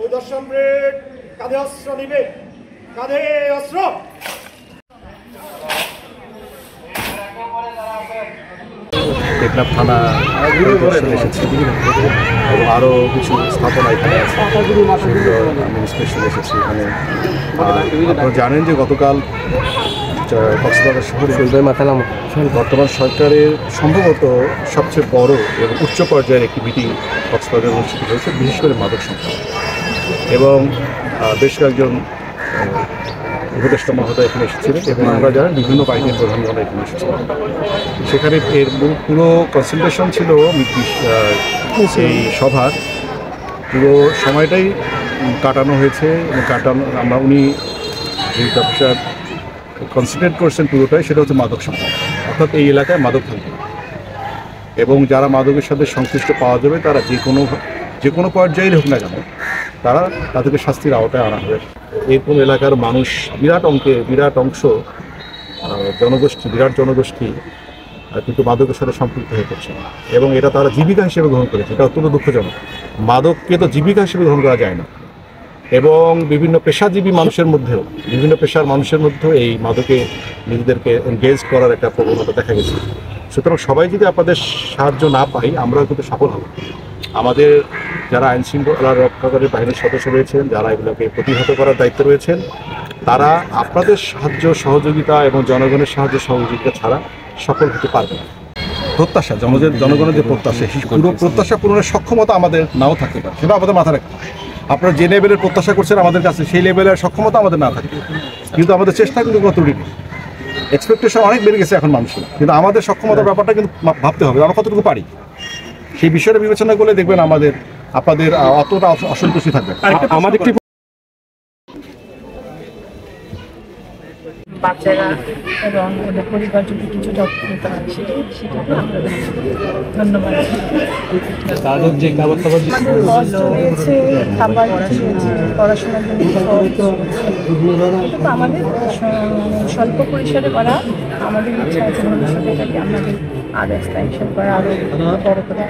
পরিদর্শন ব্রেক, কাঁধে অস্ত্র নিবে, কাঁধে অস্ত্র। টেকনাফ থানা এসেছি এবং আরও কিছু স্থাপনা এখানে আছে, সেগুলো আমি ইন্সপেকশন এসেছি এখানে। আপনারা জানেন যে গতকাল কক্সবাজার শহরে বর্তমান সরকারের সম্ভবত সবচেয়ে বড় এবং উচ্চ পর্যায়ের একটি মিটিং কক্সবাজার অনুষ্ঠিত হয়েছে, বিশেষ করে মাদক সংক্রান্ত, এবং বেশ কয়েকজন উপদেষ্টা মহোদয় এখানে এসেছিলেন এবং আমরা জানেন বিভিন্ন বাহিনীর প্রধানগণ এখানে এসেছিলেন। সেখানে এর পুরো কনসেন্ট্রেশন ছিল এই সভার পুরো সময়টাই কাটানো হয়েছে এবং উনি যে ব্যবসার কনসেন্ট্রেট করছেন পুরোটাই, সেটা হচ্ছে মাদক সংক্রান্ত, অর্থাৎ এই এলাকায় মাদক থাকবে এবং যারা মাদকের সাথে সংশ্লিষ্ট পাওয়া যাবে তারা যে কোনো পর্যায়ের হোক না কেন তাদেরকে শাস্তির আওতায় আনা হবে। এরকম এলাকার মানুষ বিরাট অংশ বিরাট জনগোষ্ঠী কিন্তু মাদকের সাথে সম্পৃক্ত হয়ে পড়ছে এবং এটা তারা জীবিকা হিসেবে গ্রহণ করেছে। এটা অত্যন্ত দুঃখজনক। মাদককে তো জীবিকা হিসেবে গ্রহণ করা যায় না এবং বিভিন্ন পেশাজীবী মানুষের মধ্যেও বিভিন্ন পেশার মানুষের মধ্যেও এই মাদকে নিজেদেরকে এনগেজ করার একটা প্রবণতা দেখা গেছে। সুতরাং সবাই যদি আপনাদের সাহায্য না পাই আমরাও কিন্তু সফল হব। আমাদের যারা আইন শৃঙ্খলা রক্ষাকারী বাহিনীর সদস্য রয়েছেন, যারা এগুলোকে প্রতিহত করার দায়িত্ব রয়েছেন, তারা আপনাদের সাহায্য সহযোগিতা এবং জনগণের সাহায্য সহযোগিতা ছাড়া সফল হতে পারবে না। প্রত্যাশা জনগণের যে পুরো প্রত্যাশা পূরণের সক্ষমতা আমাদের নাও থাকতে পারে, সেটা আমাদের মাথায় রাখতে হবে। আপনারা যে লেভেলের প্রত্যাশা করছেন আমাদের কাছে, সেই লেভেলের সক্ষমতা আমাদের না থাকে, কিন্তু আমাদের চেষ্টা কিন্তু কোনো ত্রুটি নেই। এক্সপেকটেশন অনেক বেড়ে গেছে এখন মানুষের, কিন্তু আমাদের সক্ষমতার ব্যাপারটা কিন্তু ভাবতে হবে আমরা কতটুকু পারি। সেই বিষয়টা বিবেচনা করলে দেখবেন আপনাদের অতটা অসন্তুষ্টি থাকবে। আমাদের বাচ্চারা এবং ওদের পরিবার যদি কিছু যত্ন নিতে হয় সেটা আমরা ধন্যবাদ। আমাদের বস্ত্র দিয়েছে, খাবার দিয়েছে, পড়াশোনার জন্য আমাদের স্বল্প পরিসরে করা আমাদের ইচ্ছা আছে ভবিষ্যতে এটাকে আমাদের আরও এক্সটেনশন করা, আরও বড় করে